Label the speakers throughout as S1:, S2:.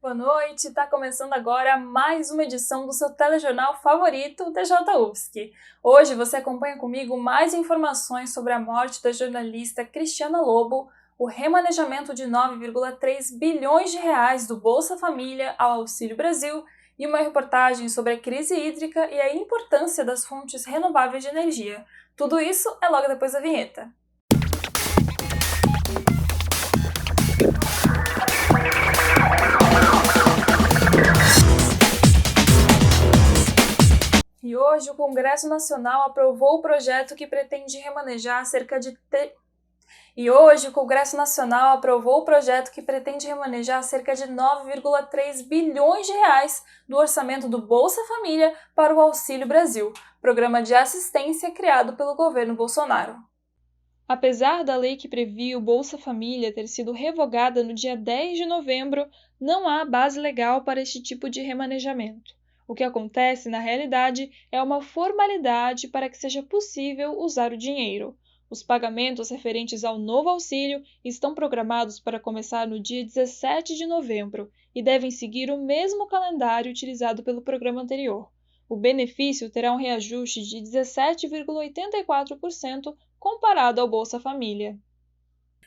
S1: Boa noite, está começando agora mais uma edição do seu telejornal favorito, o TJ UFSC. Hoje você acompanha comigo mais informações sobre a morte da jornalista Cristiana Lobo, o remanejamento de 9,3 bilhões de reais do Bolsa Família ao Auxílio Brasil e uma reportagem sobre a crise hídrica e a importância das fontes renováveis de energia. Tudo isso é logo depois da vinheta. E hoje o Congresso Nacional aprovou o projeto que pretende remanejar cerca de 9,3 bilhões de reais do orçamento do Bolsa Família para o Auxílio Brasil, programa de assistência criado pelo governo Bolsonaro. Apesar da lei que previa o Bolsa Família ter sido revogada no dia 10 de novembro, não há base legal para este tipo de remanejamento. O que acontece, na realidade, é uma formalidade para que seja possível usar o dinheiro. Os pagamentos referentes ao novo auxílio estão programados para começar no dia 17 de novembro e devem seguir o mesmo calendário utilizado pelo programa anterior. O benefício terá um reajuste de 17,84% comparado ao Bolsa Família.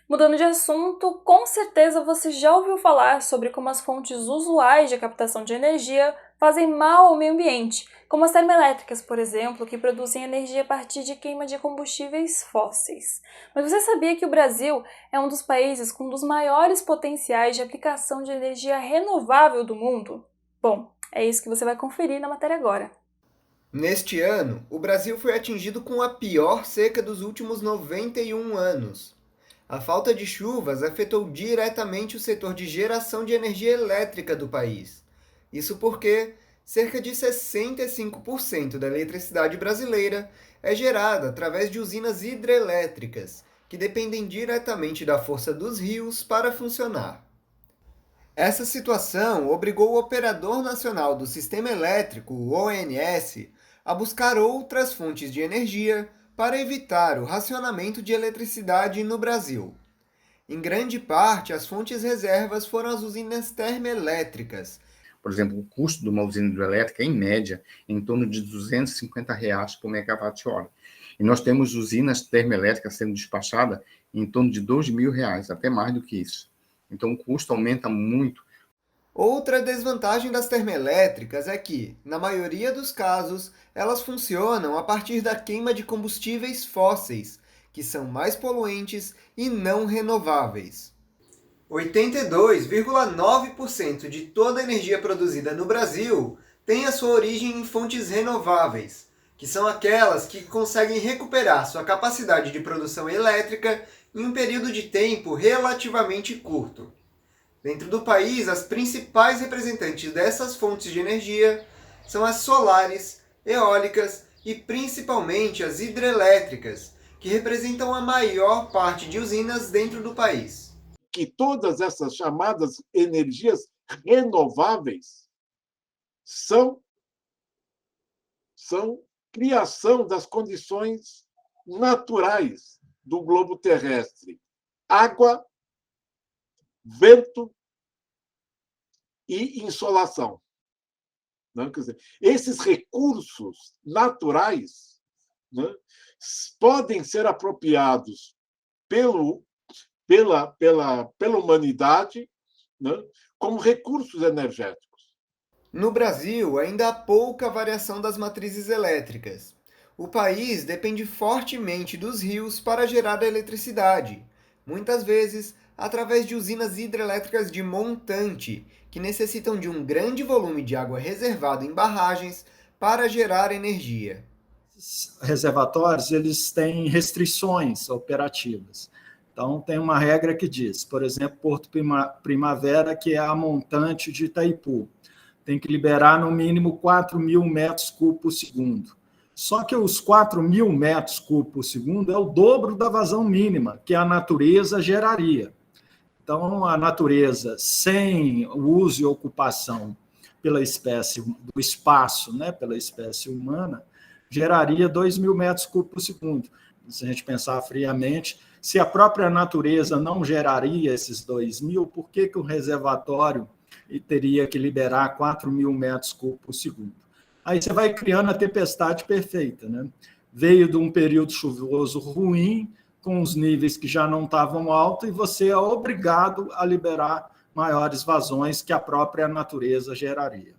S1: Mudando de assunto, com certeza você já ouviu falar sobre como as fontes usuais de captação de energia fazem mal ao meio ambiente, como as termoelétricas, por exemplo, que produzem energia a partir de queima de combustíveis fósseis. Mas você sabia que o Brasil é um dos países com um dos maiores potenciais de aplicação de energia renovável do mundo? Bom, é isso que você vai conferir na matéria agora.
S2: Neste ano, o Brasil foi atingido com a pior seca dos últimos 91 anos. A falta de chuvas afetou diretamente o setor de geração de energia elétrica do país. Isso porque cerca de 65% da eletricidade brasileira é gerada através de usinas hidrelétricas, que dependem diretamente da força dos rios para funcionar. Essa situação obrigou o Operador Nacional do Sistema Elétrico, o ONS, a buscar outras fontes de energia para evitar o racionamento de eletricidade no Brasil. Em grande parte, as fontes reservas foram as usinas termoelétricas.
S3: Por exemplo, o custo de uma usina hidrelétrica, em média, é em torno de R$ 250 por megawatt-hora. E nós temos usinas termoelétricas sendo despachadas em torno de R$ 2.000, até mais do que isso. Então, o custo aumenta muito.
S2: Outra desvantagem das termoelétricas é que, na maioria dos casos, elas funcionam a partir da queima de combustíveis fósseis, que são mais poluentes e não renováveis. 82,9% de toda a energia produzida no Brasil tem a sua origem em fontes renováveis, que são aquelas que conseguem recuperar sua capacidade de produção elétrica em um período de tempo relativamente curto. Dentro do país, as principais representantes dessas fontes de energia são as solares, eólicas e principalmente as hidrelétricas, que representam a maior parte de usinas dentro do país.
S4: Que todas essas chamadas energias renováveis são criação das condições naturais do globo terrestre. Água, vento e insolação. Não? Quer dizer, esses recursos naturais, né, podem ser apropriados pela humanidade, né, como recursos energéticos.
S2: No Brasil, ainda há pouca variação das matrizes elétricas. O país depende fortemente dos rios para gerar a eletricidade, muitas vezes através de usinas hidrelétricas de montante, que necessitam de um grande volume de água reservado em barragens para gerar energia.
S5: Esses reservatórios, eles têm restrições operativas. Então, tem uma regra que diz, por exemplo, Porto Primavera, que é a montante de Itaipu, tem que liberar no mínimo 4.000 metros cúbicos por segundo. Só que os 4.000 metros cúbicos por segundo é o dobro da vazão mínima que a natureza geraria. Então, a natureza, sem o uso e ocupação pela espécie do espaço, né, pela espécie humana, geraria 2.000 metros cúbicos por segundo. Se a gente pensar friamente, se a própria natureza não geraria esses 2.000, por que o reservatório e teria que liberar 4.000 metros cúbicos por segundo. Aí você vai criando a tempestade perfeita, né? Veio de um período chuvoso ruim, com os níveis que já não estavam altos, e você é obrigado a liberar maiores vazões que a própria natureza geraria.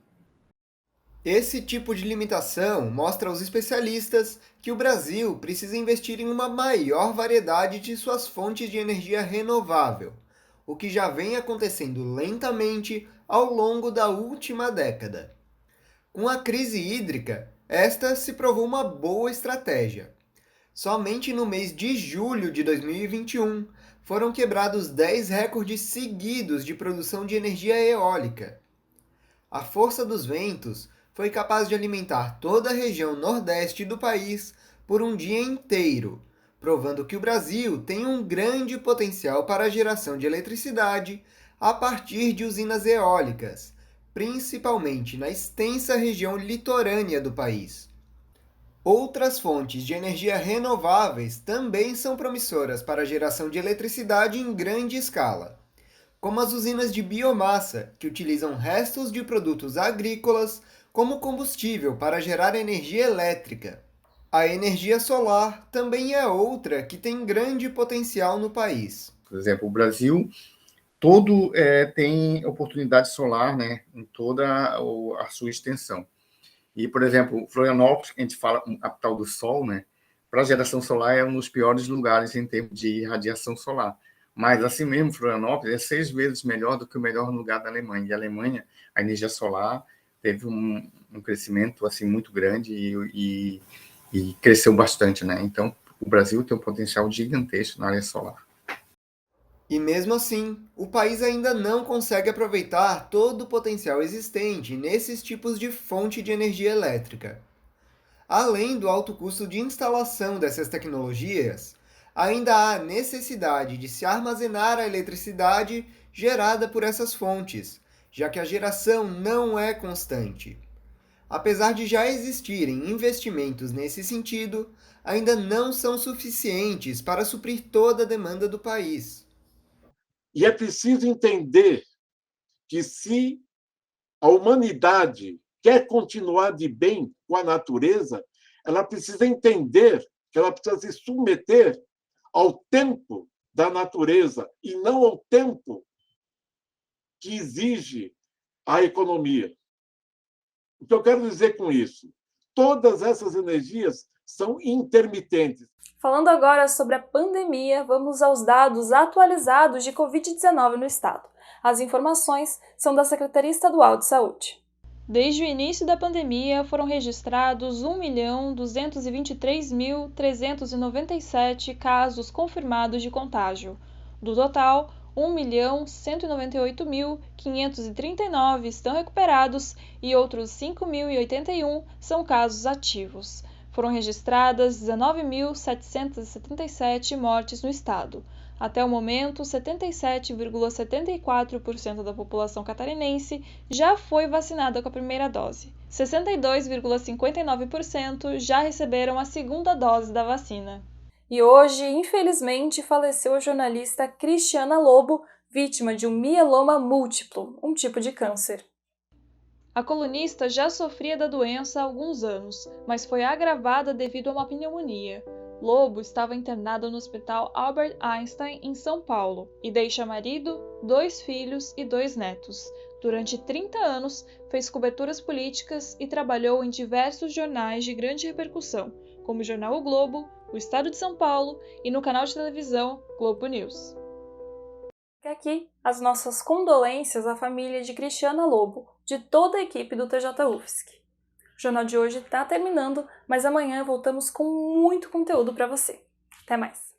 S2: Esse tipo de limitação mostra aos especialistas que o Brasil precisa investir em uma maior variedade de suas fontes de energia renovável, o que já vem acontecendo lentamente ao longo da última década. Com a crise hídrica, esta se provou uma boa estratégia. Somente no mês de julho de 2021 foram quebrados 10 recordes seguidos de produção de energia eólica. A força dos ventos foi capaz de alimentar toda a região nordeste do país por um dia inteiro, provando que o Brasil tem um grande potencial para a geração de eletricidade a partir de usinas eólicas, principalmente na extensa região litorânea do país. Outras fontes de energia renováveis também são promissoras para a geração de eletricidade em grande escala, como as usinas de biomassa, que utilizam restos de produtos agrícolas como combustível para gerar energia elétrica. A energia solar também é outra que tem grande potencial no país.
S3: Por exemplo, o Brasil todo tem oportunidade solar, né, em toda a sua extensão. E, por exemplo, Florianópolis, que a gente fala capital do sol, né, para a geração solar é um dos piores lugares em termos de radiação solar. Mas, assim mesmo, Florianópolis é 6 vezes melhor do que o melhor lugar da Alemanha. E a Alemanha, a energia solar teve um crescimento assim, muito grande e cresceu bastante, né? Então, o Brasil tem um potencial gigantesco na área solar.
S2: E mesmo assim, o país ainda não consegue aproveitar todo o potencial existente nesses tipos de fonte de energia elétrica. Além do alto custo de instalação dessas tecnologias, ainda há necessidade de se armazenar a eletricidade gerada por essas fontes, já que a geração não é constante. Apesar de já existirem investimentos nesse sentido, ainda não são suficientes para suprir toda a demanda do país.
S4: E é preciso entender que se a humanidade quer continuar de bem com a natureza, ela precisa entender que ela precisa se submeter ao tempo da natureza e não ao tempo que exige a economia. O que eu quero dizer com isso? Todas essas energias são intermitentes.
S1: Falando agora sobre a pandemia, vamos aos dados atualizados de Covid-19 no estado. As informações são da Secretaria Estadual de Saúde. Desde o início da pandemia, foram registrados 1.223.397 casos confirmados de contágio. Do total, 1.198.539 estão recuperados e outros 5.081 são casos ativos. Foram registradas 19.777 mortes no estado. Até o momento, 77,74% da população catarinense já foi vacinada com a primeira dose. 62,59% já receberam a segunda dose da vacina. E hoje, infelizmente, faleceu a jornalista Cristiana Lobo, vítima de um mieloma múltiplo, um tipo de câncer. A colunista já sofria da doença há alguns anos, mas foi agravada devido a uma pneumonia. Lobo estava internada no Hospital Albert Einstein, em São Paulo, e deixa marido, 2 filhos e 2 netos. Durante 30 anos, fez coberturas políticas e trabalhou em diversos jornais de grande repercussão, como o jornal O Globo, o Estado de São Paulo e no canal de televisão Globo News. E aqui, as nossas condolências à família de Cristiana Lobo, de toda a equipe do TJ UFSC. O jornal de hoje está terminando, mas amanhã voltamos com muito conteúdo para você. Até mais!